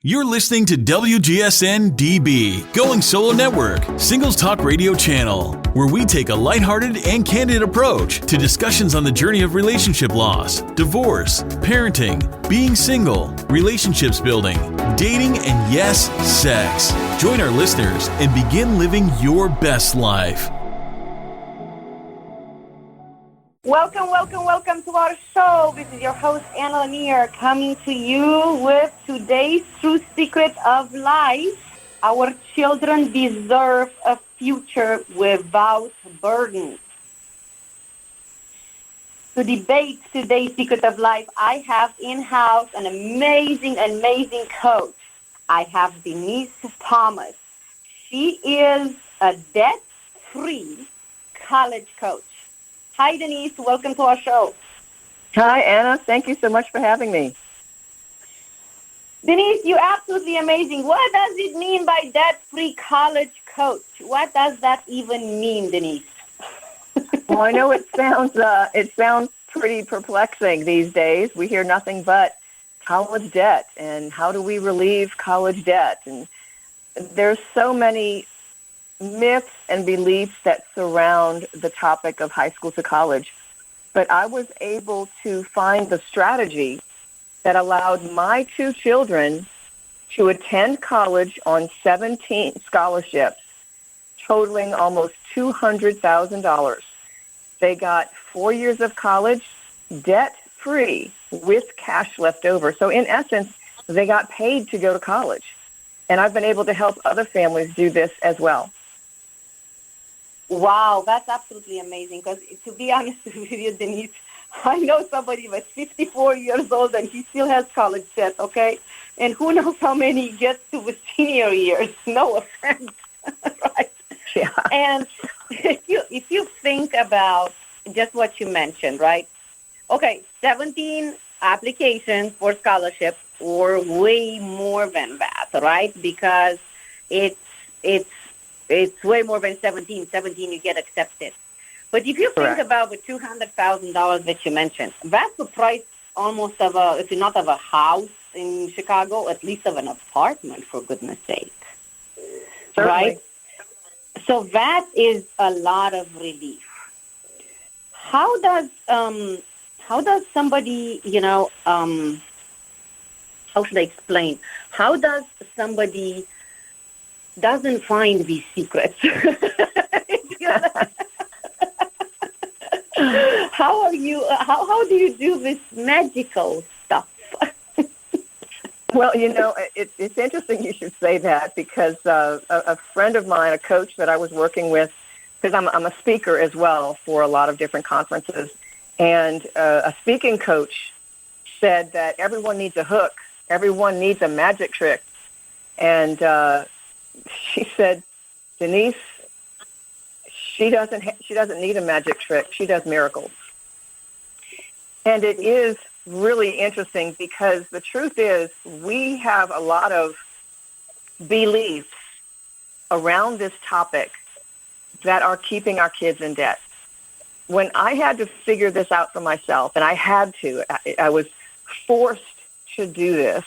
You're listening to WGSN-DB, Going Solo Network, Singles Talk Radio channel, where we take a lighthearted and candid approach to discussions on the journey of relationship loss, divorce, parenting, being single, relationships building, dating, and yes, sex. Join our listeners and begin living your best life. Welcome to our show. This is your host, Ana Lennyr, coming to you with today's true secret of life. Our children deserve a future without burdens. To debate today's secret of life, I have in-house an amazing coach. I have Denise Thomas. She is a debt-free college coach. Hi, Denise. Welcome to our show. Hi, Anna. Thank you so much for having me. Denise, you're absolutely amazing. What does it mean by debt-free college coach? What does that even mean, Denise? Well, I know it sounds pretty perplexing these days. We hear nothing but college debt and how do we relieve college debt? And there's so many myths and beliefs that surround the topic of high school to college. But I was able to find the strategy that allowed my two children to attend college on 17 scholarships, totaling almost $200,000. They got 4 years of college debt-free with cash left over. So in essence, they got paid to go to college. And I've been able to help other families do this as well. Wow, that's absolutely amazing. Because to be honest with you, Denise, I know somebody that's 54 years old and he still has college debt, okay? And who knows how many he gets to the senior years. No offense, right? Yeah. And if you think about just what you mentioned, right? Okay, 17 applications for scholarships or way more than that, right? Because it's way more than 17. 17, you get accepted. But if you think about the $200,000 that you mentioned, that's the price almost of if not of a house in Chicago, at least of an apartment, for goodness sake. Certainly. Right? So that is a lot of relief. How does somebody, how should I explain? How does somebody doesn't find these secrets? How do you do this magical stuff? Well, it's interesting you should say that because a friend of mine, a coach that I was working with, because I'm a speaker as well for a lot of different conferences, and a speaking coach said that everyone needs a hook, everyone needs a magic trick, and she said, Denise, she doesn't need a magic trick. She does miracles. And it is really interesting because the truth is we have a lot of beliefs around this topic that are keeping our kids in debt. When I had to figure this out for myself, and I was forced to do this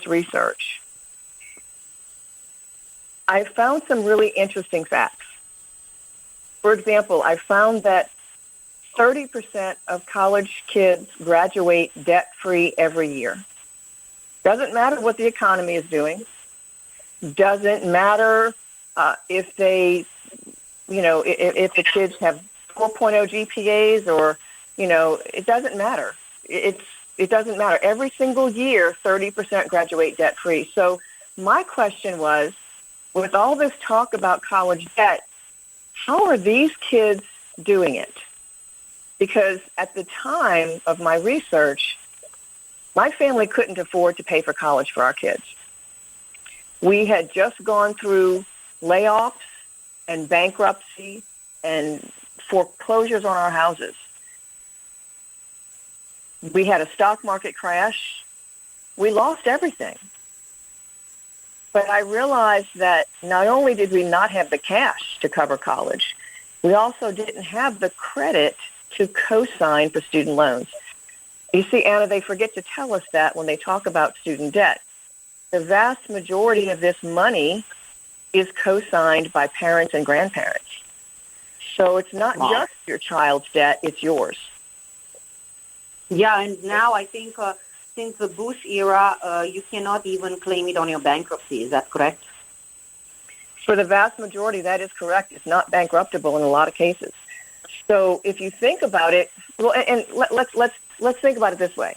research, I found some really interesting facts. For example, I found that 30% of college kids graduate debt-free every year. Doesn't matter what the economy is doing. Doesn't matter if they, if the kids have 4.0 GPAs or, it doesn't matter. It doesn't matter. Every single year, 30% graduate debt-free. So my question was, with all this talk about college debt, how are these kids doing it? Because at the time of my research, my family couldn't afford to pay for college for our kids. We had just gone through layoffs and bankruptcy and foreclosures on our houses. We had a stock market crash. We lost everything. But I realized that not only did we not have the cash to cover college, we also didn't have the credit to co-sign for student loans. You see, Anna, they forget to tell us that when they talk about student debt. The vast majority of this money is co-signed by parents and grandparents. So it's not just your child's debt, it's yours. Yeah, and now I think since the Bush era, you cannot even claim it on your bankruptcy. Is that correct? For the vast majority, that is correct. It's not bankruptable in a lot of cases. So if you think about it, well, and let's think about it this way.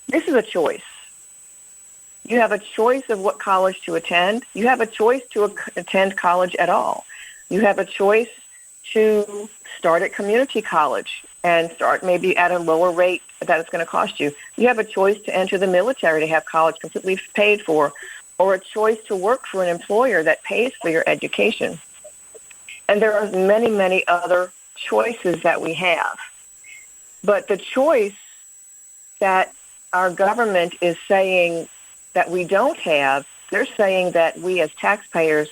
This is a choice. You have a choice of what college to attend. You have a choice to attend college at all. You have a choice to start at community college and start maybe at a lower rate that it's going to cost you. You have a choice to enter the military to have college completely paid for, or a choice to work for an employer that pays for your education. And there are many, many other choices that we have. But the choice that our government is saying that we don't have, they're saying that we as taxpayers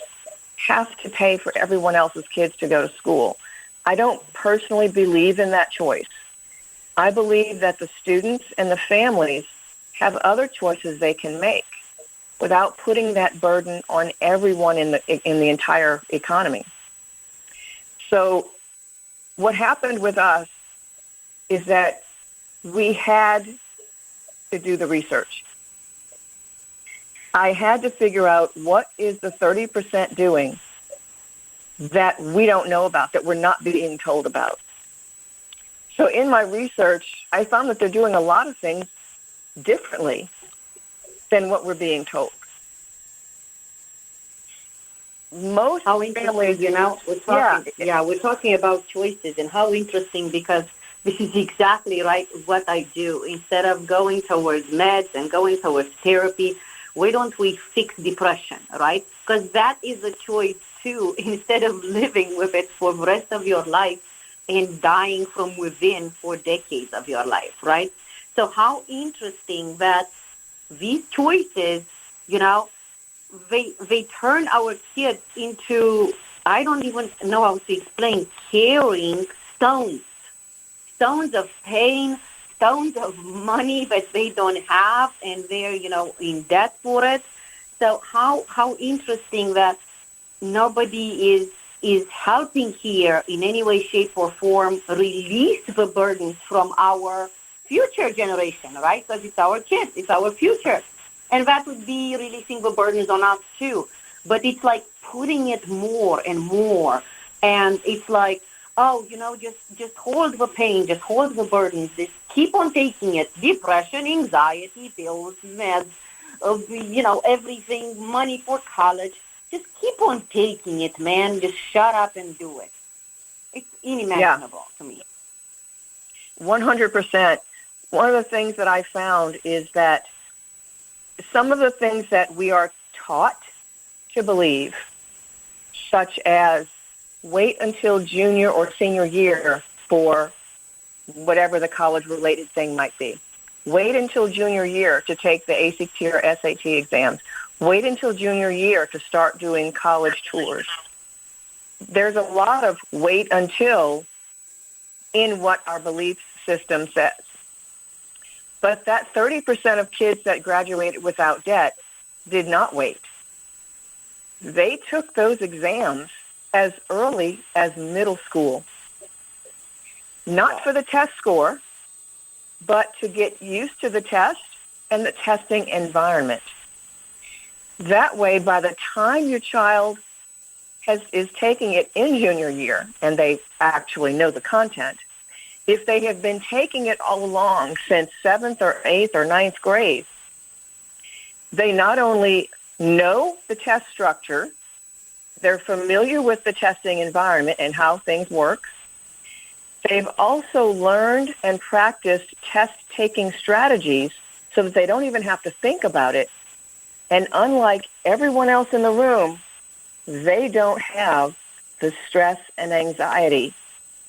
have to pay for everyone else's kids to go to school. I don't personally believe in that choice. I believe that the students and the families have other choices they can make without putting that burden on everyone in the entire economy. So what happened with us is that we had to do the research. I had to figure out what is the 30% doing that we don't know about, that we're not being told about. So in my research, I found that they're doing a lot of things differently than what we're being told. Most how interesting, families, we're talking about choices, and how interesting, because this is exactly right what I do. Instead of going towards meds and going towards therapy, why don't we fix depression, right? Because that is a choice too, instead of living with it for the rest of your life and dying from within for decades of your life, right? So how interesting that these choices, they turn our kids into, I don't even know how to explain, carrying stones of pain, stones of money that they don't have, and they're, in debt for it. So how interesting that nobody is helping here in any way, shape, or form release the burdens from our future generation, right? Because it's our kids, it's our future. And that would be releasing the burdens on us too. But it's like putting it more and more. And it's like, just hold the pain, just hold the burdens, just keep on taking it. Depression, anxiety, pills, meds, everything, money for college. Just keep on taking it, man. Just shut up and do it. It's unimaginable to me. 100%. One of the things that I found is that some of the things that we are taught to believe, such as wait until junior or senior year for whatever the college-related thing might be. Wait until junior year to take the ACT or SAT exams. Wait until junior year to start doing college tours. There's a lot of wait until in what our belief system says. But that 30% of kids that graduated without debt did not wait. They took those exams as early as middle school. Not for the test score, but to get used to the test and the testing environment. That way, by the time your child is taking it in junior year, and they actually know the content, if they have been taking it all along since 7th or 8th or 9th grade, they not only know the test structure, they're familiar with the testing environment and how things work. They've also learned and practiced test-taking strategies so that they don't even have to think about it. And unlike everyone else in the room, they don't have the stress and anxiety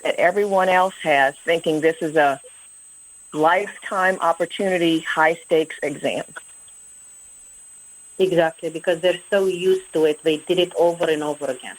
that everyone else has, thinking this is a lifetime opportunity, high-stakes exam. Exactly, because they're so used to it. They did it over and over again.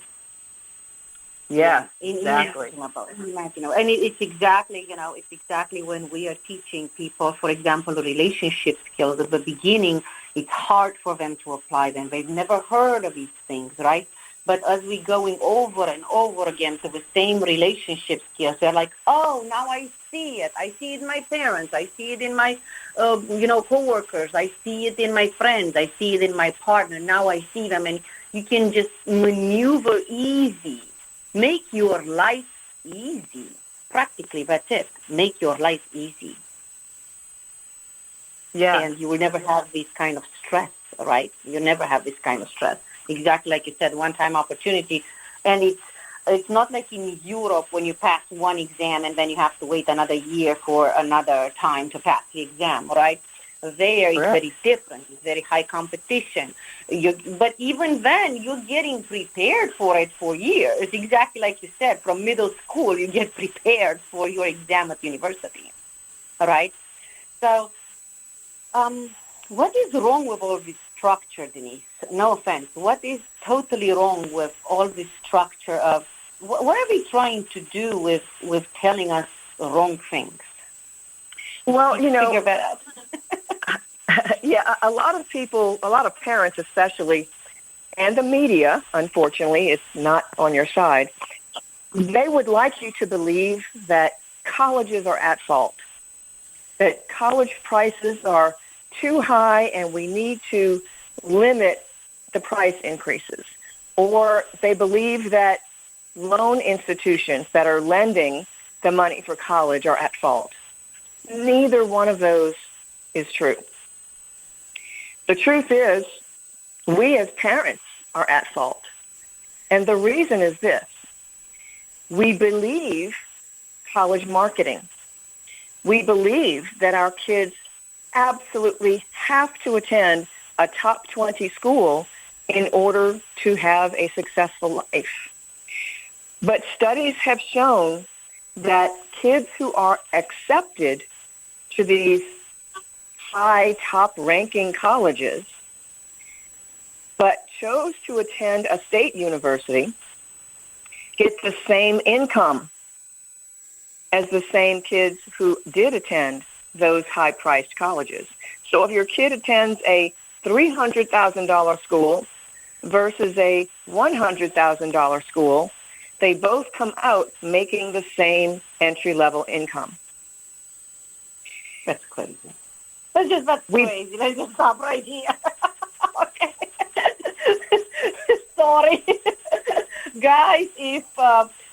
Yes, exactly. Unimaginable. And it's exactly, it's exactly when we are teaching people, for example, relationship skills at the beginning, it's hard for them to apply them. They've never heard of these things, right? But as we going over and over again to the same relationship skills, they're like, oh, now I see it. I see it in my parents. I see it in my, coworkers. I see it in my friends. I see it in my partner. Now I see them. And you can just maneuver easy. Make your life easy. Practically, that's it. Make your life easy. Yeah. And you will never have this kind of stress, right? You never have this kind of stress. Exactly like you said, one-time opportunity. And it's not like in Europe when you pass one exam and then you have to wait another year for another time to pass the exam, right? There it's very different. It's very high competition. But even then, you're getting prepared for it for years. It's exactly like you said. From middle school, you get prepared for your exam at university, all right? So what is wrong with all this structure, Denise? No offense. What is totally wrong with all this structure of what are they trying to do with telling us wrong things? Well, figure that out. Yeah, a lot of people, a lot of parents especially, and the media, unfortunately, it's not on your side, they would like you to believe that colleges are at fault, that college prices are too high and we need to limit the price increases. Or they believe that loan institutions that are lending the money for college are at fault. Neither one of those is true. The truth is, we as parents are at fault. And the reason is this. We believe college marketing. We believe that our kids absolutely have to attend a top 20 school in order to have a successful life. But studies have shown that kids who are accepted to these high top-ranking colleges but chose to attend a state university get the same income as the same kids who did attend those high-priced colleges. So if your kid attends a $300,000 school versus a $100,000 school, they both come out making the same entry-level income. That's crazy. That's crazy. Let's just stop right here. Okay. Sorry. Guys, if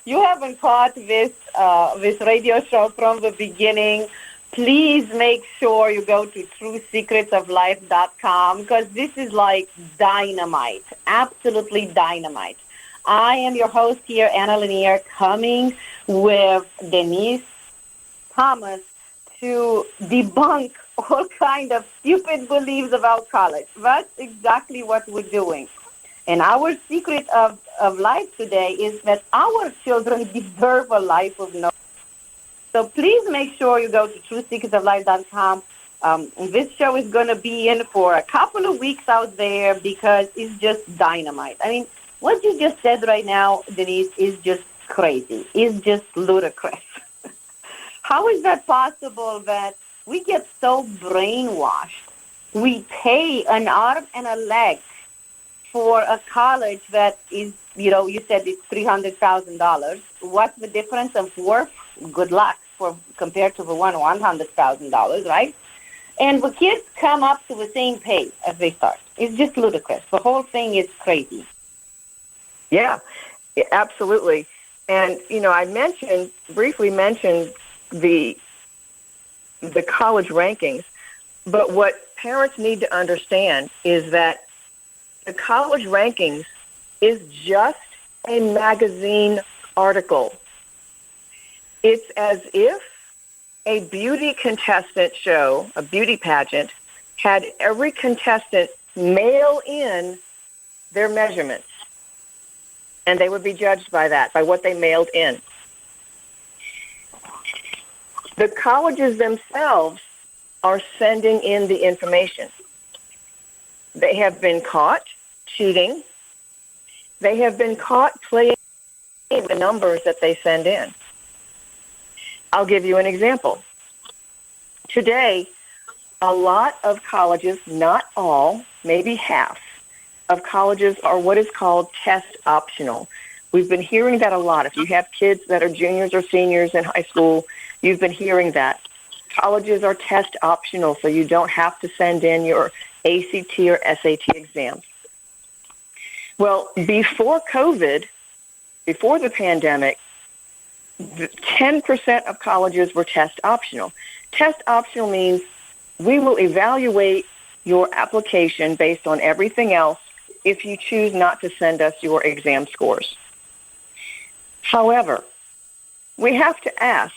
you haven't caught this radio show from the beginning, please make sure you go to truesecretsoflife.com because this is like dynamite, absolutely dynamite. I am your host here, Ana Lennyr, coming with Denise Thomas to debunk all kind of stupid beliefs about college. That's exactly what we're doing. And our secret of life today is that our children deserve a life of no. So please make sure you go to truesecretsoflife.com. This show is going to be in for a couple of weeks out there because it's just dynamite. I mean, what you just said right now, Denise, is just crazy. It's just ludicrous. How is that possible that we get so brainwashed? We pay an arm and a leg for a college that is, you said it's $300,000. What's the difference of worth? Good luck compared to the $100,000, right? And the kids come up to the same pay as they start. It's just ludicrous. The whole thing is crazy. Yeah, absolutely. And, I briefly mentioned the college rankings, but what parents need to understand is that the college rankings is just a magazine article. It's as if a beauty contestant show, a beauty pageant, had every contestant mail in their measurements, and they would be judged by that, by what they mailed in. The colleges themselves are sending in the information. They have been caught cheating. They have been caught playing the numbers that they send in. I'll give you an example. Today, a lot of colleges, not all, maybe half, of colleges are what is called test optional. We've been hearing that a lot. If you have kids that are juniors or seniors in high school, you've been hearing that. Colleges are test optional, so you don't have to send in your ACT or SAT exams. Well, before COVID, before the pandemic, 10% of colleges were test optional. Test optional means we will evaluate your application based on everything else if you choose not to send us your exam scores. However, we have to ask,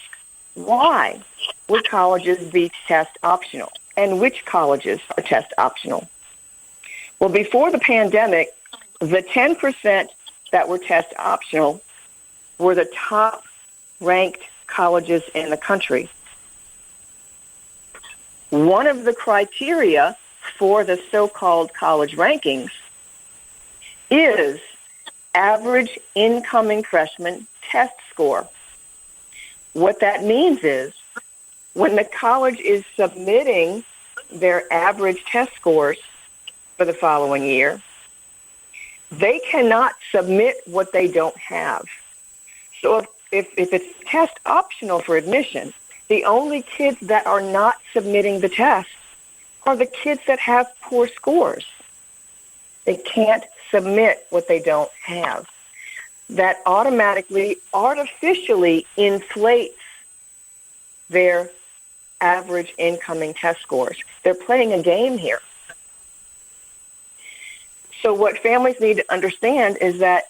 why would colleges be test optional? And which colleges are test optional? Well, before the pandemic, the 10% that were test optional were the top ranked colleges in the country. One of the criteria for the so-called college rankings is average incoming freshman test score. What that means is when the college is submitting their average test scores for the following year, they cannot submit what they don't have. So if it's test optional for admission, the only kids that are not submitting the test are the kids that have poor scores. They can't submit what they don't have. That automatically, artificially inflates their average incoming test scores. They're playing a game here. So what families need to understand is that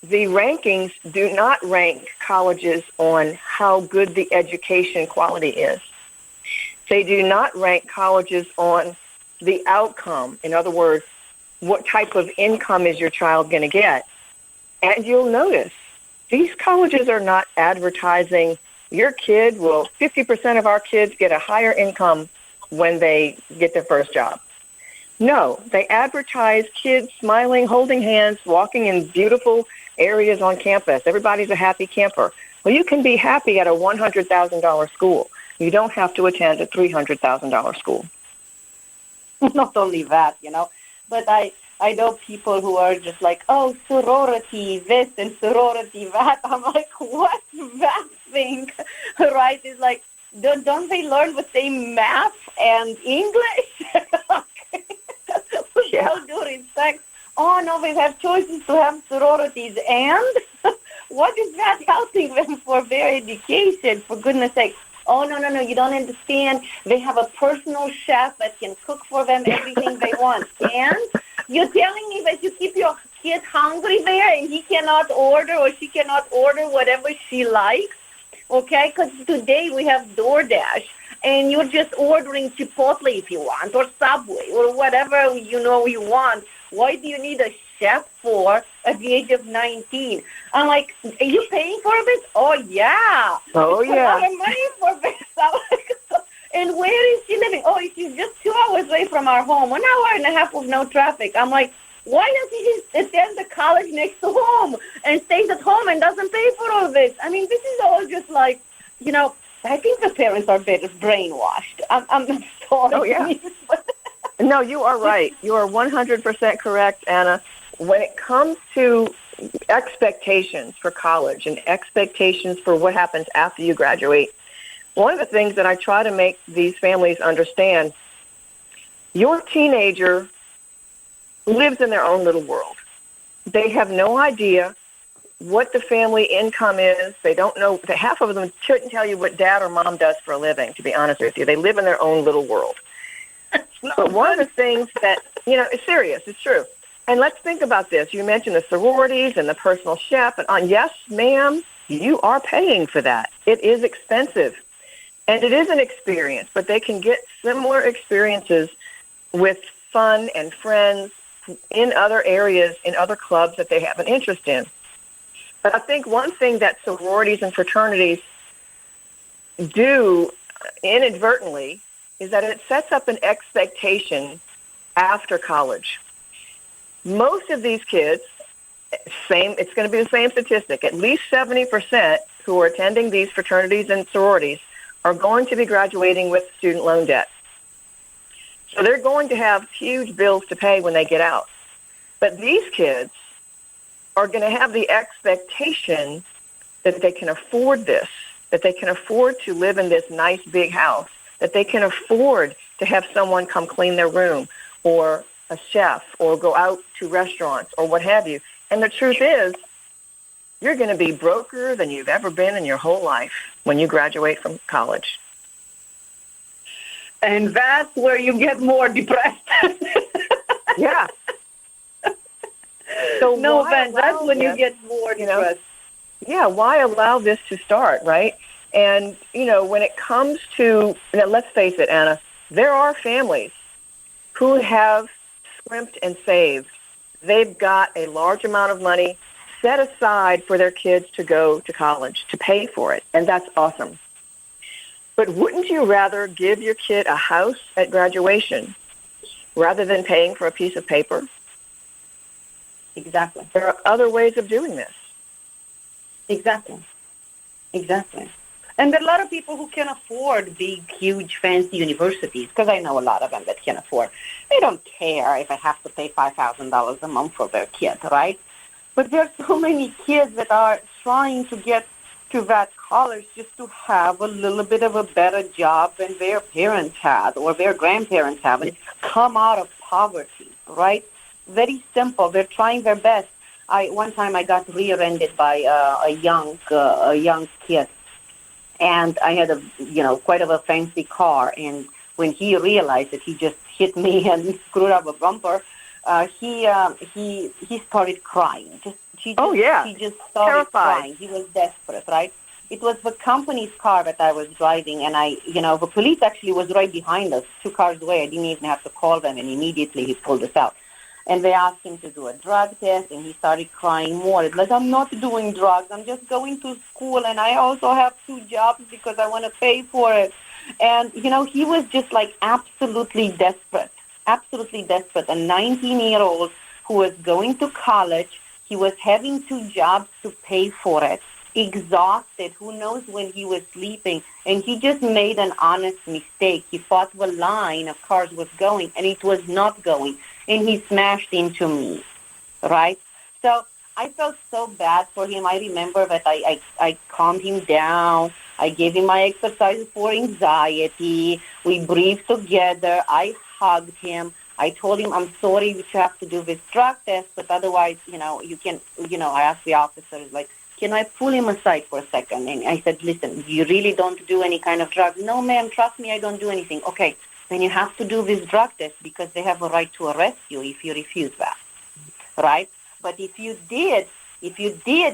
the rankings do not rank colleges on how good the education quality is. They do not rank colleges on the outcome. In other words, what type of income is your child going to get? And you'll notice these colleges are not advertising your kid will, 50% of our kids get a higher income when they get their first job. No, they advertise kids smiling, holding hands, walking in beautiful areas on campus. Everybody's a happy camper. Well, you can be happy at a $100,000 school. You don't have to attend a $300,000 school. Not only that, but I know people who are just like, oh, sorority this and sorority that. I'm like, what's that thing? Right? It's like, don't they learn the same math and English? With all due respect. Oh, no, they have choices to have sororities. And what is that helping them for their education, for goodness sake? Oh, no, you don't understand. They have a personal chef that can cook for them everything they want. And you're telling me that you keep your kid hungry there and he cannot order or she cannot order whatever she likes, okay? Because today we have DoorDash, and you're just ordering Chipotle if you want, or Subway, or whatever you want. Why do you need a chef for at the age of 19? I'm like, are you paying for this? Oh, yeah. Oh, yeah. A lot of money for this. I'm like, and where is she living? Oh, she's just 2 hours away from our home, 1 hour and a half with no traffic. I'm like, why does he just attend the college next to home and stays at home and doesn't pay for all this? I mean, this is all just like, I think the parents are better brainwashed. I'm sorry. Oh, yeah. No, you are right. You are 100% correct, Anna. When it comes to expectations for college and expectations for what happens after you graduate, one of the things that I try to make these families understand, your teenager lives in their own little world. They have no idea what the family income is. They don't know. Half of them couldn't tell you what dad or mom does for a living, to be honest with you. They live in their own little world. But one of the things that, it's serious, it's true. And let's think about this. You mentioned the sororities and the personal chef. And yes, ma'am, you are paying for that. It is expensive. And it is an experience, but they can get similar experiences with fun and friends in other areas, in other clubs that they have an interest in. But I think one thing that sororities and fraternities do inadvertently is that it sets up an expectation after college. Most of these kids It's going to be the same statistic. At least 70% who are attending these fraternities and sororities are going to be graduating with student loan debt. So they're going to have huge bills to pay when they get out. But these kids are going to have the expectation that they can afford this, that they can afford to live in this nice big house, that they can afford to have someone come clean their room, or a chef, or go out to restaurants, or what have you. And the truth is, you're going to be broker than you've ever been in your whole life when you graduate from college. And that's where you get more depressed. Yeah. So no offense, that's when you get more depressed. Yeah, why allow this to start, right? And, when it comes to, let's face it, Anna, there are families who have scrimped and saved. They've got a large amount of money set aside for their kids to go to college, to pay for it, and that's awesome. But wouldn't you rather give your kid a house at graduation rather than paying for a piece of paper? Exactly. There are other ways of doing this. Exactly. And there are a lot of people who can afford big, huge, fancy universities, because I know a lot of them that can afford. They don't care if I have to pay $5,000 a month for their kid, right? But there are so many kids that are trying to get to that college just to have a little bit of a better job than their parents had or their grandparents have, and come out of poverty, right? Very simple. They're trying their best. One time I got rear-ended by a young kid, and I had quite of a fancy car. And when he realized that he just hit me and screwed up a bumper, he started crying. He just started terrified. Crying. He was desperate, right? It was the company's car that I was driving, and the police actually was right behind us, 2 cars away. I didn't even have to call them, and immediately he pulled us out. And they asked him to do a drug test, and he started crying more. It's like, I'm not doing drugs. I'm just going to school, and I also have 2 jobs because I want to pay for it. And, he was just like absolutely desperate. A 19-year-old who was going to college. He was having 2 jobs to pay for it, exhausted. Who knows when he was sleeping. And he just made an honest mistake. He thought the line of cars was going, and it was not going. And he smashed into me, right? So I felt so bad for him. I remember that I calmed him down. I gave him my exercises for anxiety. We breathed together. I hugged him. I told him, I'm sorry that you have to do this drug test, but otherwise, you can, I asked the officers, like, can I pull him aside for a second? And I said, listen, you really don't do any kind of drugs? No, ma'am, trust me, I don't do anything. Okay, then you have to do this drug test because they have a right to arrest you if you refuse that, right? But if you did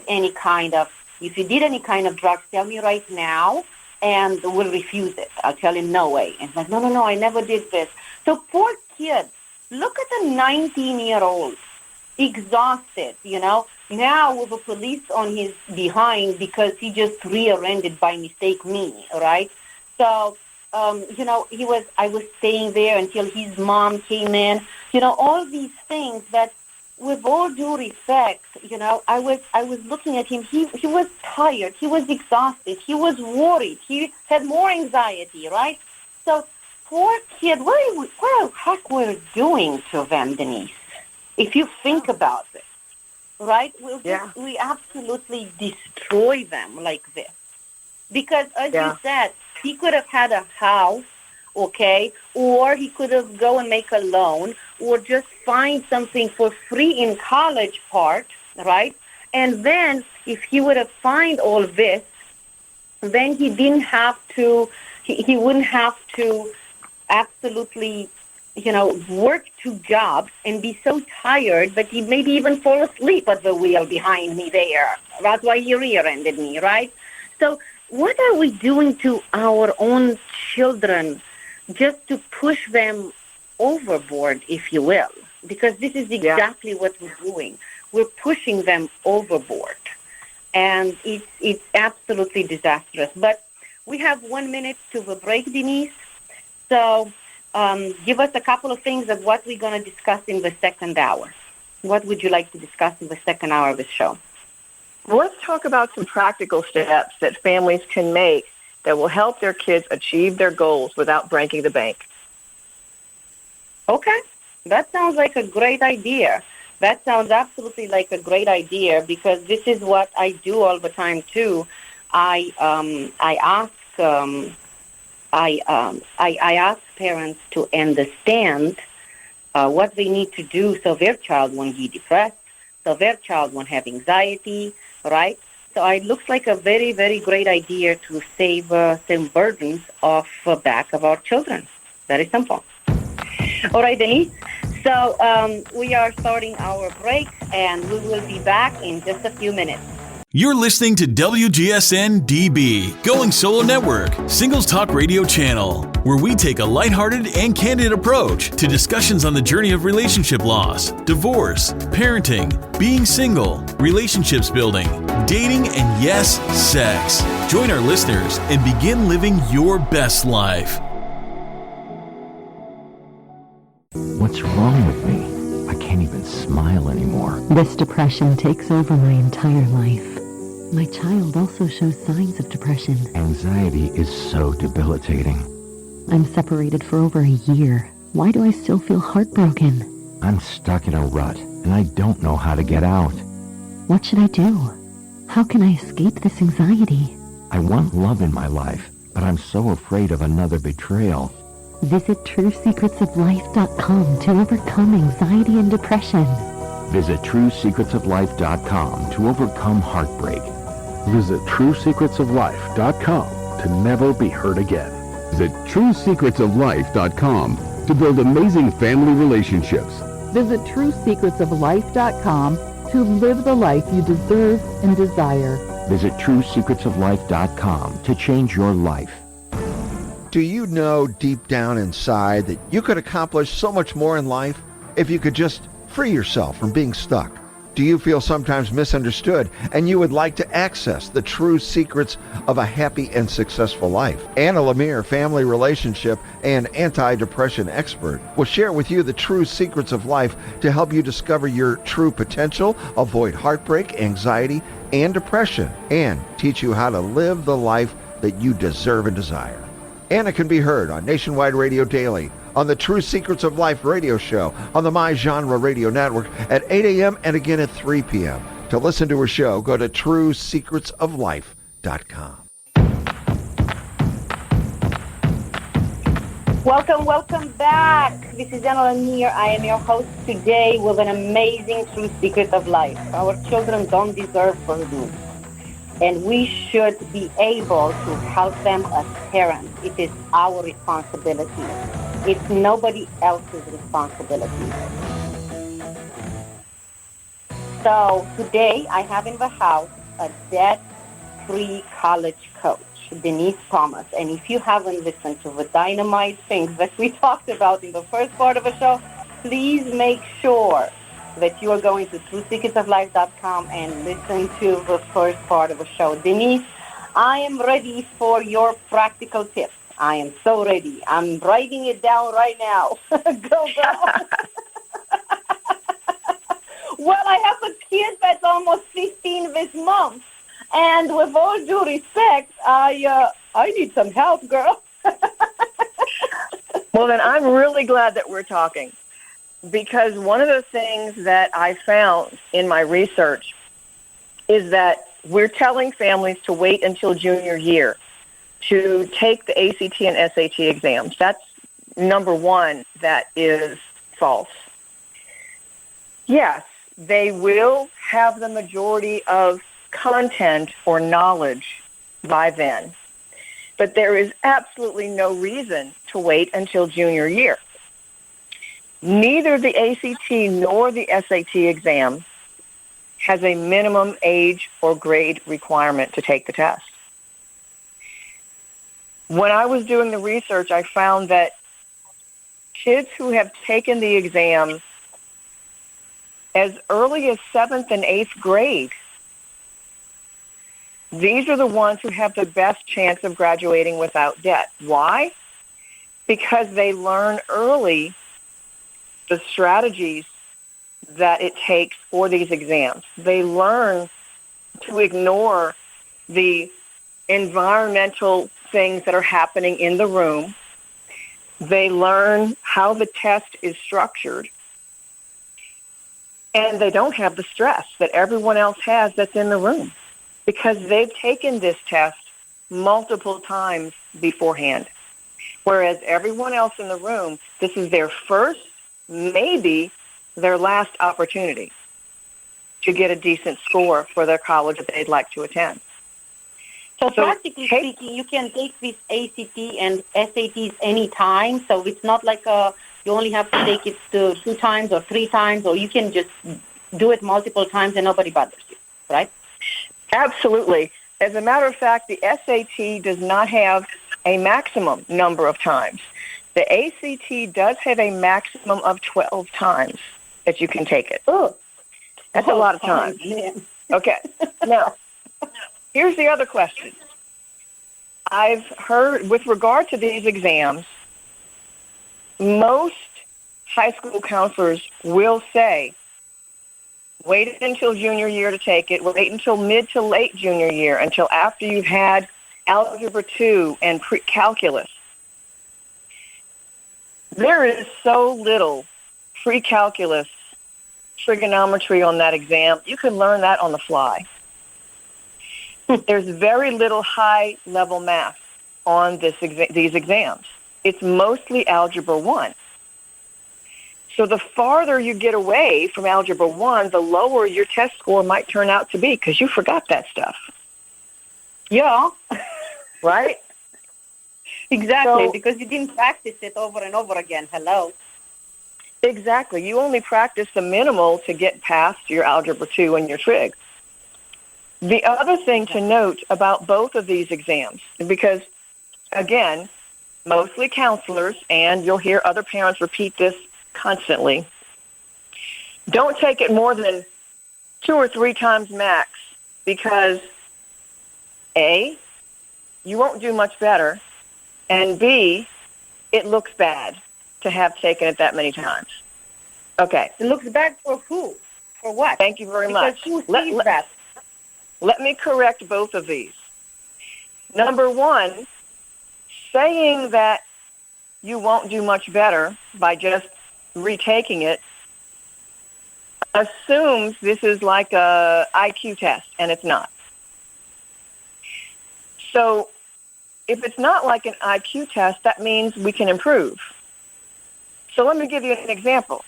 any kind of drugs, tell me right now, and we'll refuse it. I'll tell him no way. And he's like, no, I never did this. So poor kid, look at the 19-year-old, exhausted, now with the police on his behind because he just rear-ended by mistake me, right? So, I was staying there until his mom came in, all these things that, with all due respect, I was looking at him. He was tired. He was exhausted. He was worried. He had more anxiety, right? So, poor kid, what the heck we're doing to them, Denise? If you think about it, right? We absolutely destroy them like this. Because, as you said, he could have had a house, okay, or he could have go and make a loan, or just find something for free in college part, right? And then if he would have find all this, then he didn't have to, he wouldn't have to absolutely, work 2 jobs and be so tired that he maybe even fall asleep at the wheel behind me there. That's why he rear-ended me, right? So what are we doing to our own children just to push them overboard, if you will? Because this is exactly what we're doing. We're pushing them overboard. And it's absolutely disastrous. But we have 1 minute to the break, Denise. So give us a couple of things of what we're going to discuss in the second hour. What would you like to discuss in the second hour of the show? Well, let's talk about some practical steps that families can make that will help their kids achieve their goals without breaking the bank. Okay. That sounds like a great idea. That sounds absolutely like a great idea, because this is what I do all the time too. I ask parents to understand what they need to do so their child won't be depressed, so their child won't have anxiety, right? So it looks like a very, very great idea to save some burdens off the back of our children. Very simple. All right, Denise. So we are starting our break, and we will be back in just a few minutes. You're listening to WGSN-DB, Going Solo Network, Singles Talk Radio Channel, where we take a lighthearted and candid approach to discussions on the journey of relationship loss, divorce, parenting, being single, relationships building, dating, and yes, sex. Join our listeners and begin living your best life. What's wrong with me? I can't even smile anymore. This depression takes over my entire life. My child also shows signs of depression. Anxiety is so debilitating. I'm separated for over a year. Why do I still feel heartbroken? I'm stuck in a rut, and I don't know how to get out. What should I do? How can I escape this anxiety? I want love in my life, but I'm so afraid of another betrayal. Visit TrueSecretsOfLife.com to overcome anxiety and depression. Visit TrueSecretsOfLife.com to overcome heartbreak. Visit TrueSecretsOfLife.com to never be hurt again. Visit TrueSecretsOfLife.com to build amazing family relationships. Visit TrueSecretsOfLife.com to live the life you deserve and desire. Visit TrueSecretsOfLife.com to change your life. Do you know deep down inside that you could accomplish so much more in life if you could just free yourself from being stuck? Do you feel sometimes misunderstood and you would like to access the true secrets of a happy and successful life? Ana Lennyr, family relationship and anti-depression expert, will share with you the true secrets of life to help you discover your true potential, avoid heartbreak, anxiety, and depression, and teach you how to live the life that you deserve and desire. Ana can be heard on Nationwide Radio Daily, on the True Secrets of Life radio show, on the My Genre Radio Network at 8 a.m. and again at 3 p.m. To listen to her show, go to TrueSecretsOfLife.com. Welcome back. This is Ana Lennyr. I am your host today with an amazing True Secret of Life. Our children don't deserve burdens, and we should be able to help them as parents. It is our responsibility. It's nobody else's responsibility. So today I have in the house a debt-free college coach, Denise Thomas. And if you haven't listened to the dynamite things that we talked about in the first part of the show, please make sure that you are going to TrueSecretsOfLife.com and listen to the first part of the show. Denise, I am ready for your practical tips. I am so ready. I'm writing it down right now. Go, girl. Well, I have a kid that's almost 15 this month. And with all due respect, I need some help, girl. Well, then I'm really glad that we're talking, because one of the things that I found in my research is that we're telling families to wait until junior year to take the ACT and SAT exams. That's number one. That is false. Yes, they will have the majority of content or knowledge by then, but there is absolutely no reason to wait until junior year. Neither the ACT nor the SAT exam has a minimum age or grade requirement to take the test. When I was doing the research, I found that kids who have taken the exam as early as 7th and 8th grade, these are the ones who have the best chance of graduating without debt. Why? Because they learn early the strategies that it takes for these exams. They learn to ignore the environmental things that are happening in the room. They learn how the test is structured. And they don't have the stress that everyone else has that's in the room because they've taken this test multiple times beforehand. Whereas everyone else in the room, this is their first, maybe their last opportunity to get a decent score for their college that they'd like to attend. So practically speaking, you can take this ACT and SATs any time. So it's not like you only have to take it 2 times or 3 times, or you can just do it multiple times and nobody bothers you, right? Absolutely. As a matter of fact, the SAT does not have a maximum number of times. The ACT does have a maximum of 12 times that you can take it. Oh, that's a lot of times. Okay. Now, here's the other question. I've heard, with regard to these exams, most high school counselors will say, wait until junior year to take it, wait until mid to late junior year, until after you've had Algebra 2 and pre-calculus. There is so little pre-calculus trigonometry on that exam. You can learn that on the fly. There's very little high-level math on these exams. It's mostly Algebra 1. So the farther you get away from Algebra 1, the lower your test score might turn out to be because you forgot that stuff. Yeah. Right? Exactly, because you didn't practice it over and over again. Hello. Exactly. You only practice the minimal to get past your Algebra 2 and your trig. The other thing to note about both of these exams, because, again, mostly counselors, and you'll hear other parents repeat this constantly, don't take it more than 2 or 3 times max because, A, you won't do much better, and B, it looks bad to have taken it that many times. Okay. It looks bad for who? For what? Thank you very much. Who sees that? Let me correct both of these. Number one, saying that you won't do much better by just retaking it assumes this is like a IQ test, and it's not. So if it's not like an IQ test, that means we can improve. So let me give you an example.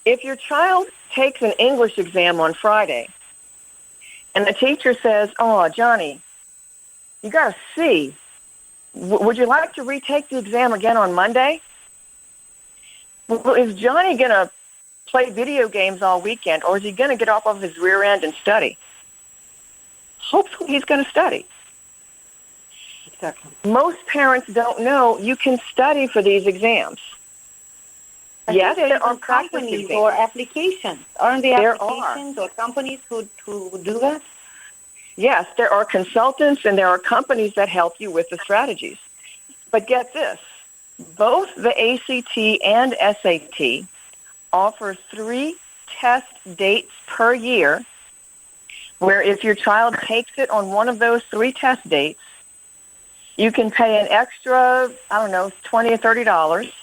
If your child takes an English exam on Friday, and the teacher says, oh, Johnny, you got a C. Would you like to retake the exam again on Monday? Well, is Johnny going to play video games all weekend, or is he going to get off of his rear end and study? Hopefully he's going to study. Exactly. Most parents don't know you can study for these exams. Yes, there are companies exams. or applications. Aren't there applications are. or companies who do that? Yes, there are consultants and there are companies that help you with the strategies. But get this, both the ACT and SAT offer 3 test dates per year, where if your child takes it on one of those 3 test dates, you can pay an extra, $20 or $30,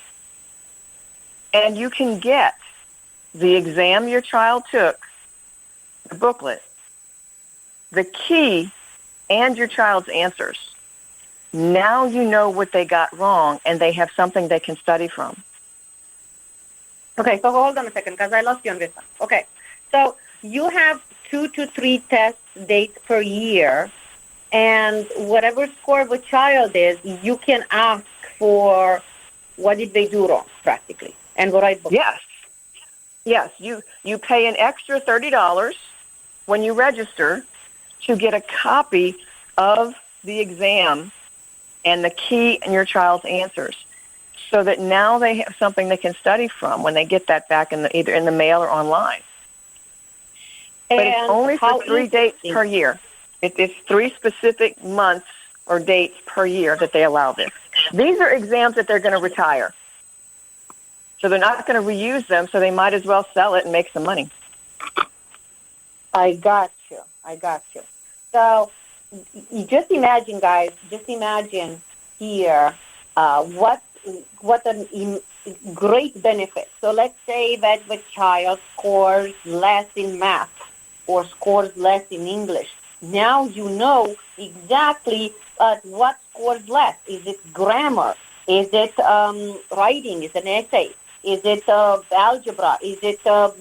and you can get the exam your child took, the booklet, the key, and your child's answers. Now you know what they got wrong, and they have something they can study from. Okay, so hold on a second, because I lost you on this one. Okay, so you have 2 to 3 test dates per year, and whatever score of a child is, you can ask for what did they do wrong, practically, and go right book. Yes, you pay an extra $30 when you register to get a copy of the exam and the key and your child's answers, so that now they have something they can study from when they get that back either in the mail or online. But it's only for 3 dates per year. It's 3 specific months or dates per year that they allow this. These are exams that they're going to retire. So they're not going to reuse them, so they might as well sell it and make some money. I got you. So you just imagine, guys, here what great benefit. So let's say that the child scores less in math or scores less in English. Now you know exactly what scores less. Is it grammar? Is it writing? Is it an essay? Is it algebra? Is it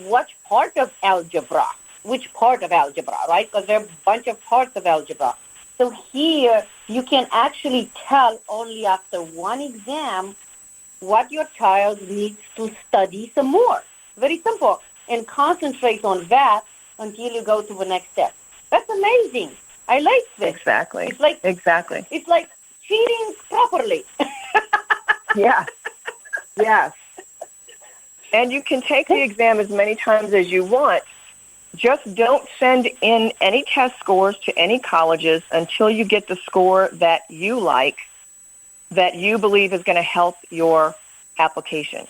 which part of algebra? Which part of algebra, right? Because there are a bunch of parts of algebra. So here you can actually tell only after one exam what your child needs to study some more. Very simple. And concentrate on that until you go to the next step. That's amazing. I like this. Exactly. Exactly. It's like cheating properly. Yeah. Yes. And you can take the exam as many times as you want. Just don't send in any test scores to any colleges until you get the score that you like, that you believe is going to help your application.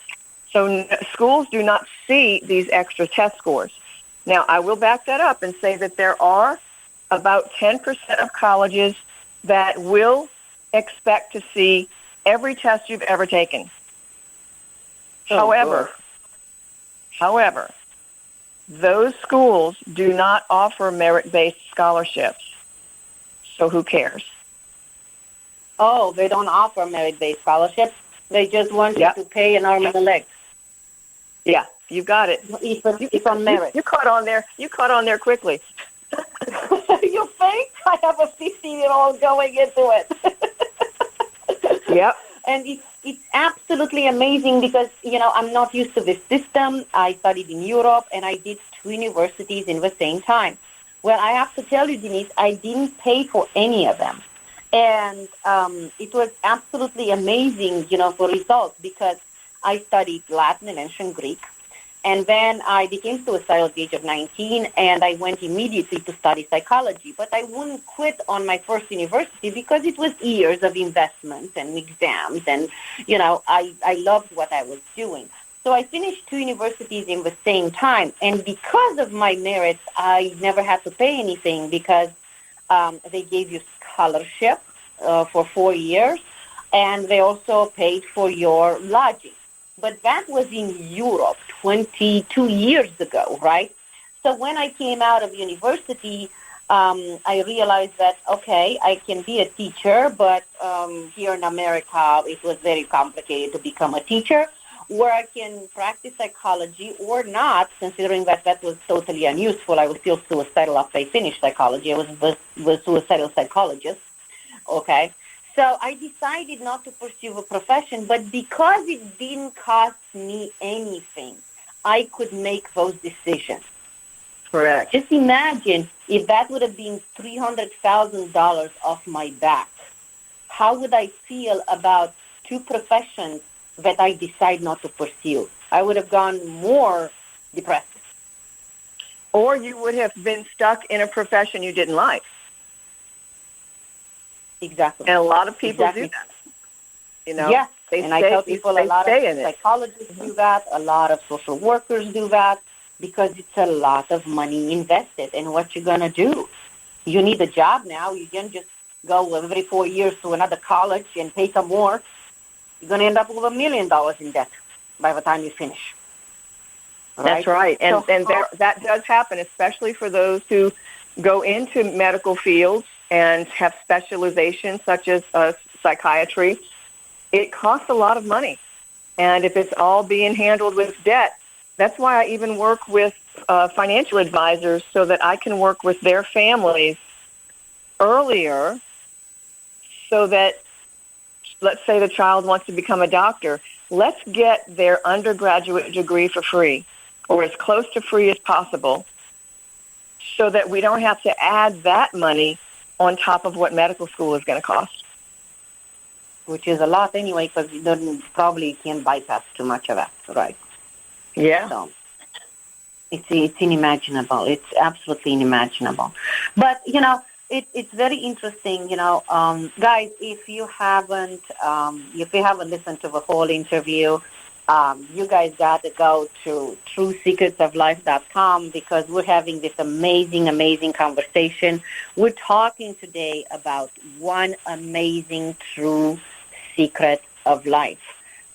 So schools do not see these extra test scores. Now, I will back that up and say that there are about 10% of colleges that will expect to see every test you've ever taken. However, those schools do not offer merit-based scholarships. So who cares? Oh, they don't offer merit-based scholarships. They just want you to pay an arm and a leg. Yeah, you got it. It's on merit. You caught on there. You caught on there quickly. You think? I have a 15-year-old going into it. Yep. And it's absolutely amazing because, I'm not used to this system. I studied in Europe, and I did 2 universities in the same time. Well, I have to tell you, Denise, I didn't pay for any of them. And it was absolutely amazing, for results because I studied Latin and ancient Greek. And then I became suicidal at the age of 19, and I went immediately to study psychology. But I wouldn't quit on my first university because it was years of investment and exams, and, I loved what I was doing. So I finished 2 universities in the same time, and because of my merits, I never had to pay anything because they gave you scholarship for 4 years, and they also paid for your lodging. But that was in Europe 22 years ago, right? So when I came out of university, I realized that, okay, I can be a teacher, but here in America, it was very complicated to become a teacher, where I can practice psychology or not, considering that was totally unuseful. I was still suicidal after I finished psychology. I was a suicidal psychologist, okay? So I decided not to pursue a profession, but because it didn't cost me anything, I could make those decisions. Correct. Just imagine if that would have been $300,000 off my back. How would I feel about 2 professions that I decide not to pursue? I would have gone more depressed. Or you would have been stuck in a profession you didn't like. Exactly. And a lot of people do that. Yes, I tell people a lot of psychologists do that, a lot of social workers do that, because it's a lot of money invested. And what you're going to do? You need a job now. You can't just go every 4 years to another college and pay some more. You're going to end up with $1 million in debt by the time you finish. Right? That's right. And that does happen, especially for those who go into medical fields and have specializations such as psychiatry. It costs a lot of money. And if it's all being handled with debt, that's why I even work with financial advisors so that I can work with their families earlier so that, let's say the child wants to become a doctor. Let's get their undergraduate degree for free or as close to free as possible so that we don't have to add that money on top of what medical school is going to cost. Which is a lot anyway, because you probably can't bypass too much of that, right? Yeah. So it's unimaginable. It's absolutely unimaginable. But, it's very interesting, guys, if you haven't listened to the whole interview, You guys got to go to truesecretsoflife.com because we're having this amazing, amazing conversation. We're talking today about one amazing true secret of life,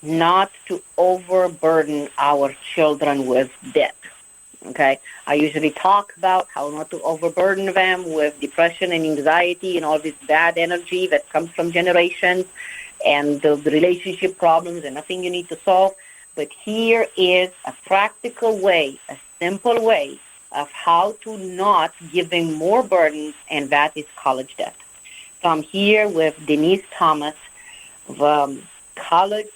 not to overburden our children with debt. Okay, I usually talk about how not to overburden them with depression and anxiety and all this bad energy that comes from generations and the relationship problems and nothing you need to solve. But here is a practical way, a simple way of how to not give them more burdens, and that is college debt. So I'm here with Denise Thomas, the college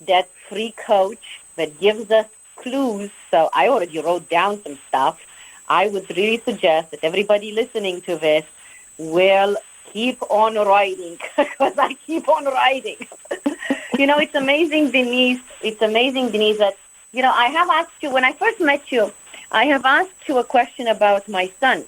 debt-free coach that gives us clues. So I already wrote down some stuff. I would really suggest that everybody listening to this will keep on writing because I keep on writing. It's amazing, Denise. It's amazing, Denise, that, I have asked you, when I first met you, I have asked you a question about my son.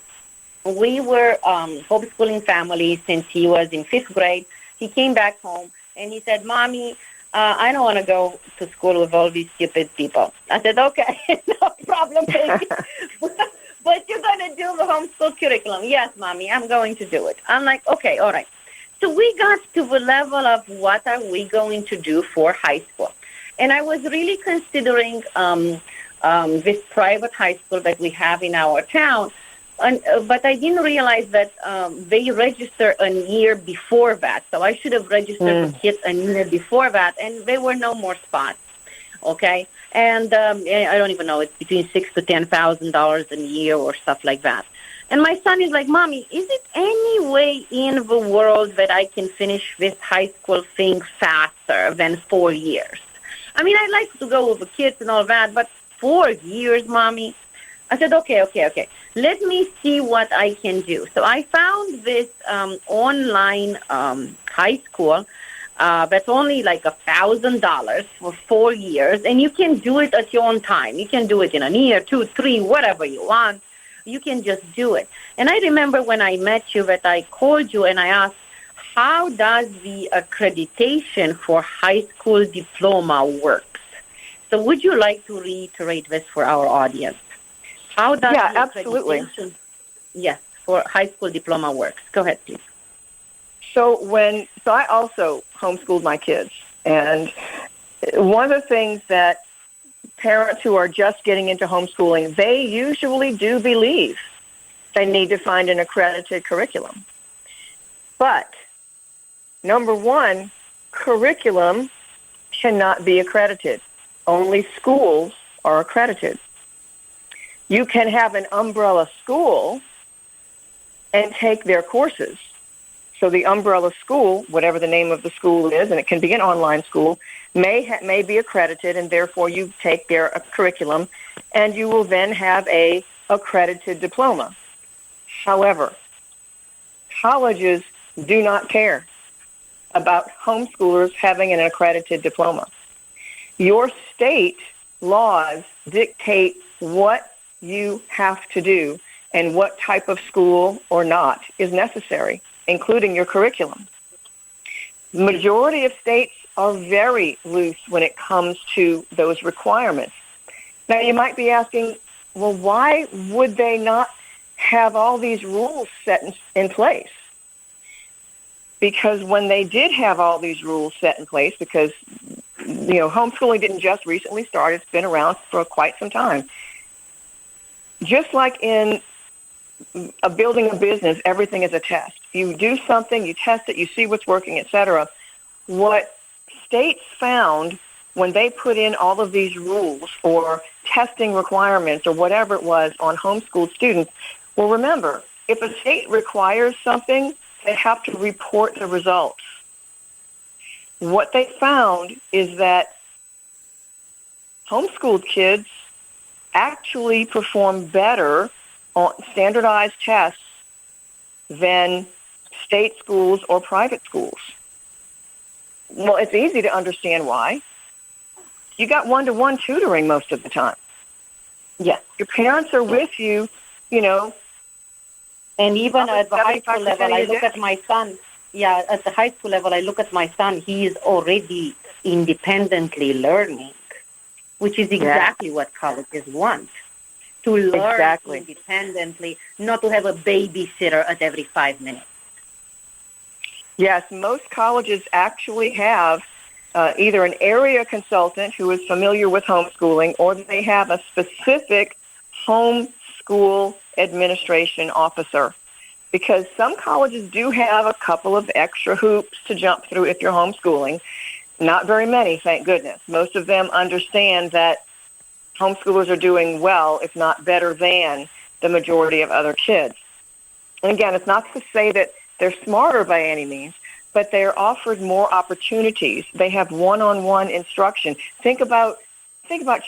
We were homeschooling family since he was in 5th grade. He came back home and he said, Mommy, I don't want to go to school with all these stupid people. I said, okay, no problem, baby. But you're going to do the homeschool curriculum. Yes, Mommy, I'm going to do it. I'm like, okay, all right. So we got to the level of what are we going to do for high school. And I was really considering this private high school that we have in our town. But I didn't realize that they register a year before that. So I should have registered the kids a year before that, and there were no more spots. Okay, and I don't even know. It's between $6,000 to $10,000 a year or stuff like that. And my son is like, Mommy, is it any way in the world that I can finish this high school thing faster than 4 years? I mean, I like to go with the kids and all that, but 4 years, Mommy? I said, okay. Let me see what I can do. So I found this online high school that's only like $1,000 for 4 years, and you can do it at your own time. You can do it in a year, 2, 3, whatever you want. You can just do it. And I remember when I met you that I called you and I asked, how does the accreditation for high school diploma works? So would you like to reiterate this for our audience? How does the absolutely. accreditation, yes, for high school diploma works? Go ahead, please. So I also homeschooled my kids, and one of the things that parents who are just getting into homeschooling, they usually do believe they need to find an accredited curriculum. But number one, curriculum cannot be accredited. Only schools are accredited. You can have an umbrella school and take their courses. So the umbrella school, whatever the name of the school is, and it can be an online school, may be accredited, and therefore you take their curriculum, and you will then have a accredited diploma. However, colleges do not care about homeschoolers having an accredited diploma. Your state laws dictate what you have to do and what type of school or not is necessary, including your curriculum. The majority of states are very loose when it comes to those requirements. Now, you might be asking, well, why would they not have all these rules set in place? Because when they did have all these rules set in place, because, homeschooling didn't just recently start, it's been around for quite some time. Just like in building a business, everything is a test. You do something, you test it, you see what's working, etc. What states found when they put in all of these rules or testing requirements or whatever it was on homeschooled students, well, remember, if a state requires something, they have to report the results. What they found is that homeschooled kids actually perform better on standardized tests than state schools or private schools. Well, it's easy to understand why. You got one-to-one tutoring most of the time. Yes. Your parents are with you, And even at the high school level, I look at my son. Yeah, at the high school level, I look at my son. He is already independently learning. which is exactly what colleges want. To learn Exactly. independently, not to have a babysitter at every 5 minutes. Yes, most colleges actually have either an area consultant who is familiar with homeschooling, or they have a specific homeschool administration officer. Because some colleges do have a couple of extra hoops to jump through if you're homeschooling. Not very many, thank goodness. Most of them understand that homeschoolers are doing well, if not better than the majority of other kids. And again, it's not to say that they're smarter by any means, but they're offered more opportunities. They have one-on-one instruction. Think about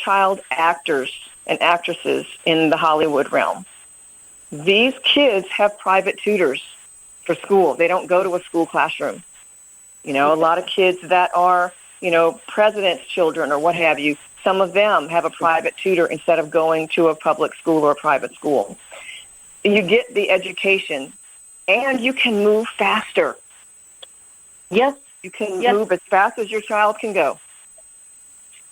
child actors and actresses in the Hollywood realm. These kids have private tutors for school. They don't go to a school classroom. You know, a lot of kids that are, you know, president's children or what have you, some of them have a private tutor instead of going to a public school or a private school. You get the education, and you can move faster. Yes. You can move as fast as your child can go.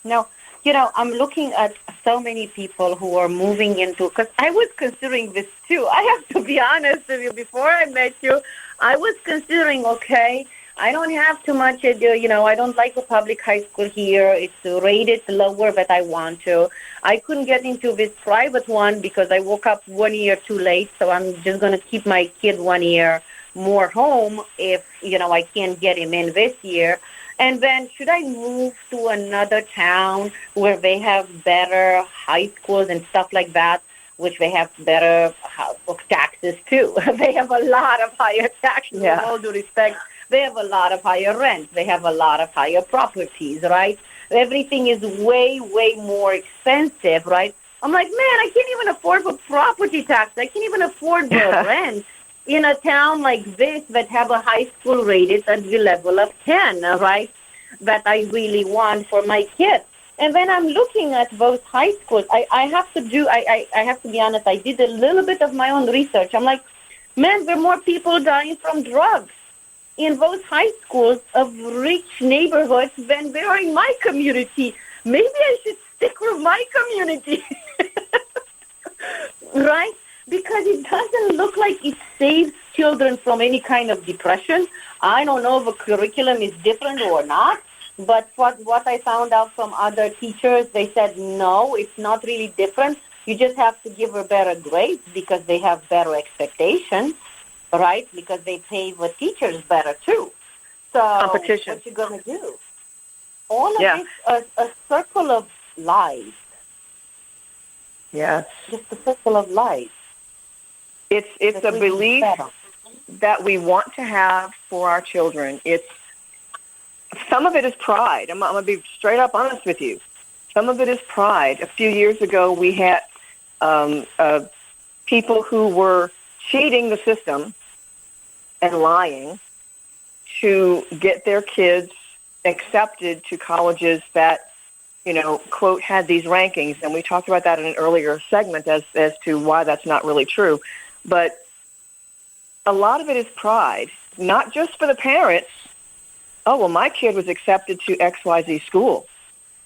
Now, you know, I'm looking at so many people who are moving into, because I was considering this too. I have to be honest with you. Before I met you, I was considering, okay, I don't have too much, you know, I don't like a public high school here. It's rated lower, but I want to. I couldn't get into this private one because I woke up 1 year too late, so I'm just going to keep my kid 1 year more home if, you know, I can't get him in this year. And then should I move to another town where they have better high schools and stuff like that, which they have better taxes too? They have a lot of higher taxes, with all due respect. They have a lot of higher rent. They have a lot of higher properties, right? Everything is way, way more expensive, right? I'm like, man, I can't even afford the property tax. I can't even afford the rent in a town like this that have a high school rated at the level of 10, right? That I really want for my kids. And then I'm looking at those high schools. I have to be honest, I did a little bit of my own research. I'm like, man, there are more people dying from drugs in those high schools of rich neighborhoods than there are in my community. Maybe I should stick with my community. Right? Because it doesn't look like it saves children from any kind of depression. I don't know if the curriculum is different or not, but what I found out from other teachers, they said, no, it's not really different. You just have to give her better grades because they have better expectations, right? Because they pay the teachers better too. So competition. What you going to do? All of this, a circle of lies. Yes. Just a circle of lies. It's a belief that we want to have for our children. Some of it is pride. I'm going to be straight up honest with you. Some of it is pride. A few years ago, we had people who were cheating the system and lying to get their kids accepted to colleges that, you know, quote, had these rankings. And we talked about that in an earlier segment as to why that's not really true. But a lot of it is pride, not just for the parents. Oh, well, my kid was accepted to XYZ school.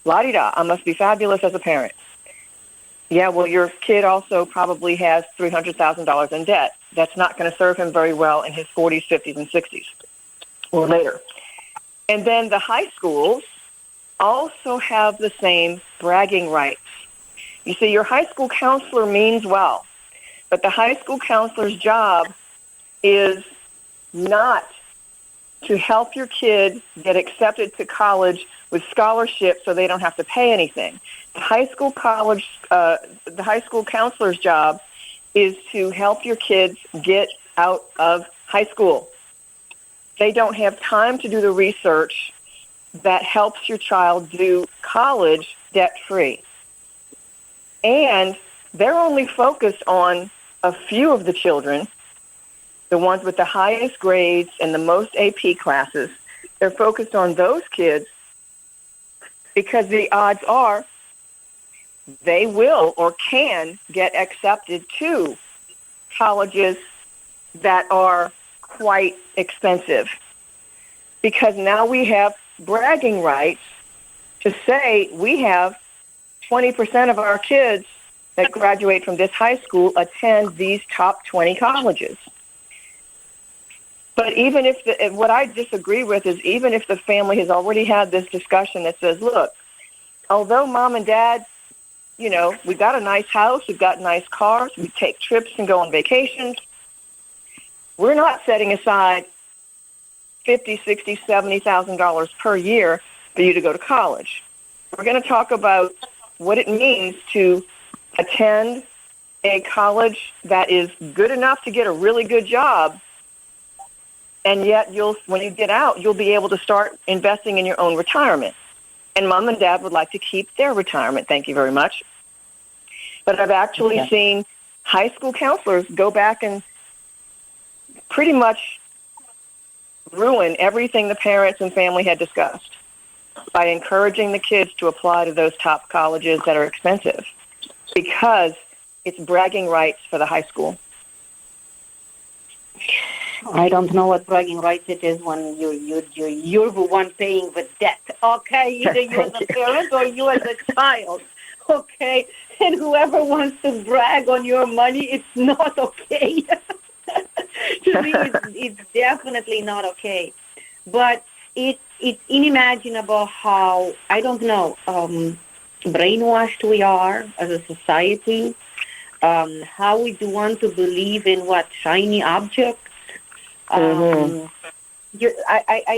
La-di-da, I must be fabulous as a parent. Yeah, well, your kid also probably has $300,000 in debt. That's not going to serve him very well in his 40s, 50s, and 60s or later. And then the high schools also have the same bragging rights. You see, your high school counselor means well, but the high school counselor's job is not to help your kid get accepted to college with scholarships so they don't have to pay anything. The high school counselor's job is to help your kids get out of high school. They don't have time to do the research that helps your child do college debt-free. And they're only focused on a few of the children, the ones with the highest grades and the most AP classes. They're focused on those kids because the odds are they will or can get accepted to colleges that are quite expensive. Because now we have bragging rights to say we have 20% of our kids that graduate from this high school attend these top 20 colleges. But even if what I disagree with is even if the family has already had this discussion that says, look, although mom and dad, we've got a nice house, we've got nice cars, we take trips and go on vacations, we're not setting aside $50,000, $60,000, $70,000 per year for you to go to college. We're going to talk about what it means to attend a college that is good enough to get a really good job, and yet when you get out, you'll be able to start investing in your own retirement. And mom and dad would like to keep their retirement. Thank you very much. But I've actually seen high school counselors go back and pretty much ruin everything the parents and family had discussed by encouraging the kids to apply to those top colleges that are expensive because it's bragging rights for the high school. I don't know what bragging rights it is when you're the one paying the debt. Okay, either you as a parent or you as a child. Okay, and whoever wants to brag on your money, it's not okay. To me, it's definitely not okay. But it's unimaginable how, I don't know, brainwashed we are as a society, how we do want to believe in shiny objects. I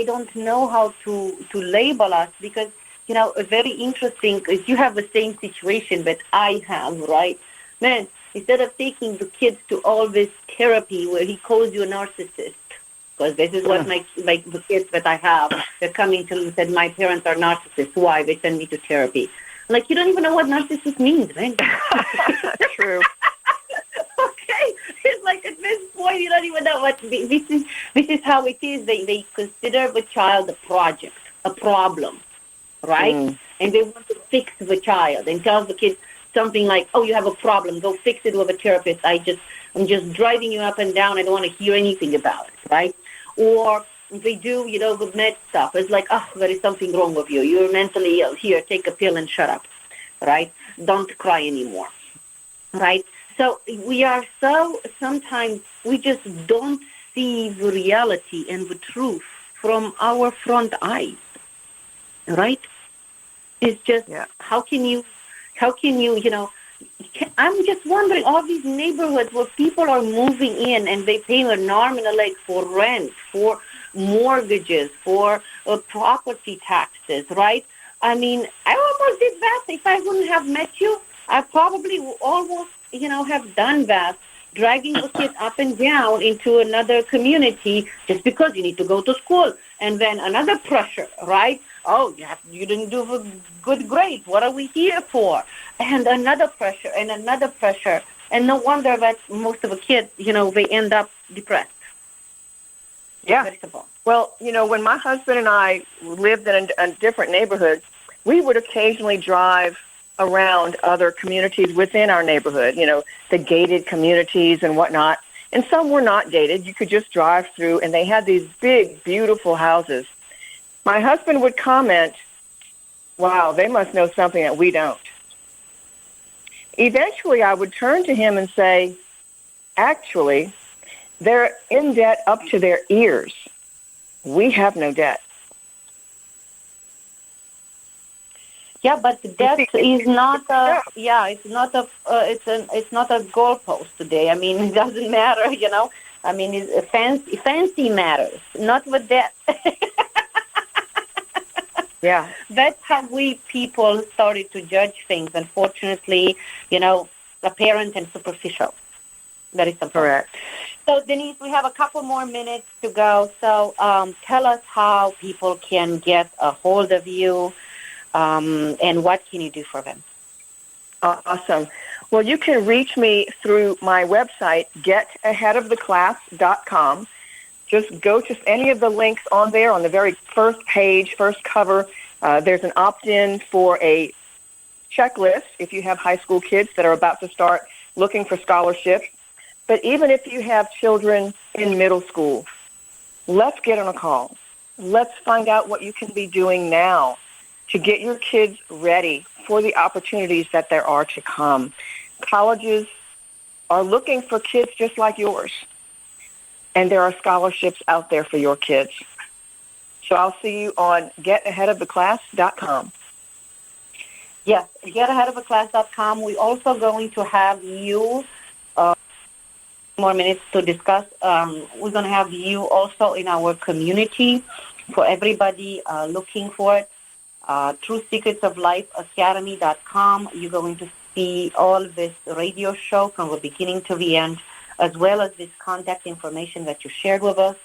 don't know how to label us because, very interesting is you have the same situation that I have, right? Man, instead of taking the kids to all this therapy where he calls you a narcissist, because this is what the kids that I have, they're coming to me and said, my parents are narcissists. Why? They send me to therapy. I'm like, you don't even know what narcissist means, man. True. Okay. It's like at this point, you don't even know what this is how it is. They consider the child a project, a problem, right? And they want to fix the child and tell the kid something like, oh, you have a problem, go fix it with a therapist. I'm just driving you up and down. I don't want to hear anything about it, right? Or they do, the med stuff. It's like, oh, there is something wrong with you. You're mentally ill. Here, take a pill and shut up, right? Don't cry anymore, right? So sometimes we just don't see the reality and the truth from our front eyes, right? It's just, how can you, I'm just wondering, all these neighborhoods where people are moving in and they pay an arm and a leg for rent, for mortgages, for property taxes, right? I mean, I almost did that. If I wouldn't have met you, I probably almost, have done that, dragging the kids up and down into another community just because you need to go to school. And then another pressure, right? Oh, you didn't do a good grade. What are we here for? And another pressure and another pressure. And no wonder that most of the kids, they end up depressed. Yeah. Well, when my husband and I lived in a different neighborhood, we would occasionally drive around other communities within our neighborhood, the gated communities and whatnot. And some were not gated. You could just drive through, and they had these big, beautiful houses. My husband would comment, wow, they must know something that we don't. Eventually, I would turn to him and say, actually, they're in debt up to their ears. We have no debt. Yeah, but debt is not it's not a goalpost today. I mean, it doesn't matter, I mean, it's fancy matters, not with debt. Yeah. That's how we people started to judge things. Unfortunately, apparent and superficial. That is correct. So, Denise, we have a couple more minutes to go. So, tell us how people can get a hold of you. And what can you do for them? Awesome. Well, you can reach me through my website, getaheadoftheclass.com. Just go to any of the links on there on the very first page, first cover. There's an opt-in for a checklist if you have high school kids that are about to start looking for scholarships. But even if you have children in middle school, let's get on a call. Let's find out what you can be doing now to get your kids ready for the opportunities that there are to come. Colleges are looking for kids just like yours, and there are scholarships out there for your kids. So I'll see you on getaheadoftheclass.com. Yes, getaheadoftheclass.com. We're also going to have you, more minutes to discuss. We're going to have you also in our community for everybody looking for it. True Secrets of Life Academy.com. You're going to see all this radio show from the beginning to the end, as well as this contact information that you shared with us,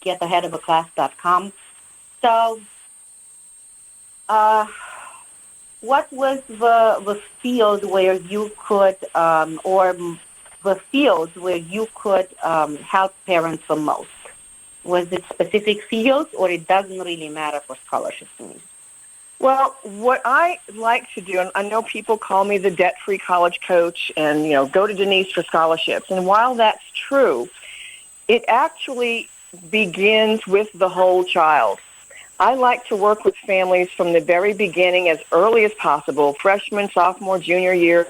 getaheadoftheclass.com. So, what was the field where you could, or the fields where you could help parents the most? Was it specific fields, or it doesn't really matter for scholarships to me? Well, what I like to do, and I know people call me the debt-free college coach and, go to Denise for scholarships. And while that's true, it actually begins with the whole child. I like to work with families from the very beginning, as early as possible, freshman, sophomore, junior year,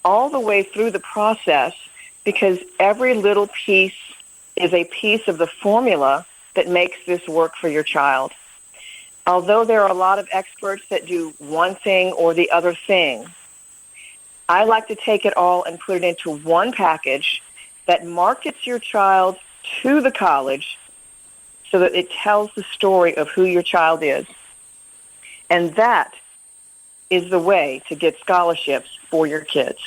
all the way through the process, because every little piece is a piece of the formula that makes this work for your child. Although there are a lot of experts that do one thing or the other thing, I like to take it all and put it into one package that markets your child to the college so that it tells the story of who your child is. And that is the way to get scholarships for your kids.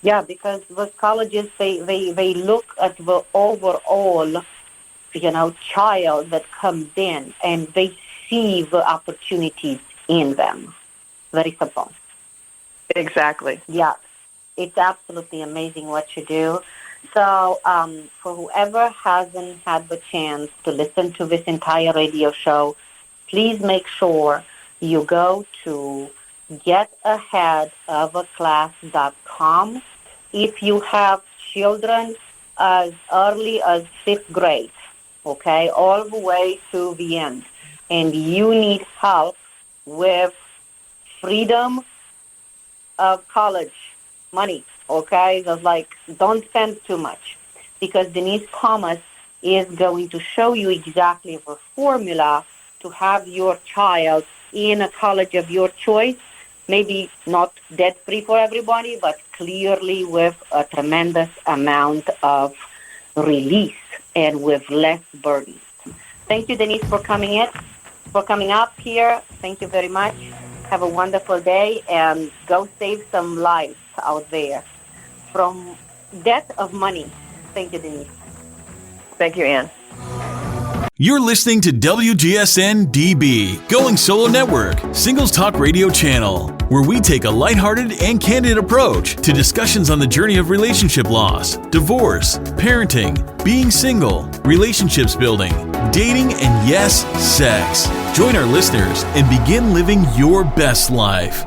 Yeah, because the colleges, they look at the overall child that comes in, and they see the opportunities in them. Very simple. Exactly. Yeah, it's absolutely amazing what you do. So for whoever hasn't had the chance to listen to this entire radio show, please make sure you go to getaheadoftheclass.com. If you have children as early as 5th grade, okay, all the way to the end, and you need help with freedom of college money, okay? Just don't spend too much, because Denise Thomas is going to show you exactly the formula to have your child in a college of your choice, maybe not debt-free for everybody, but clearly with a tremendous amount of release and with less burdens. Thank you, Denise, for coming up here. Thank you very much. Have a wonderful day, and go save some lives out there from debt of money. Thank you, Denise. Thank you, Ann. You're listening to WGSN-DB, Going Solo Network, Singles Talk Radio channel, where we take a lighthearted and candid approach to discussions on the journey of relationship loss, divorce, parenting, being single, relationships building, dating, and yes, sex. Join our listeners and begin living your best life.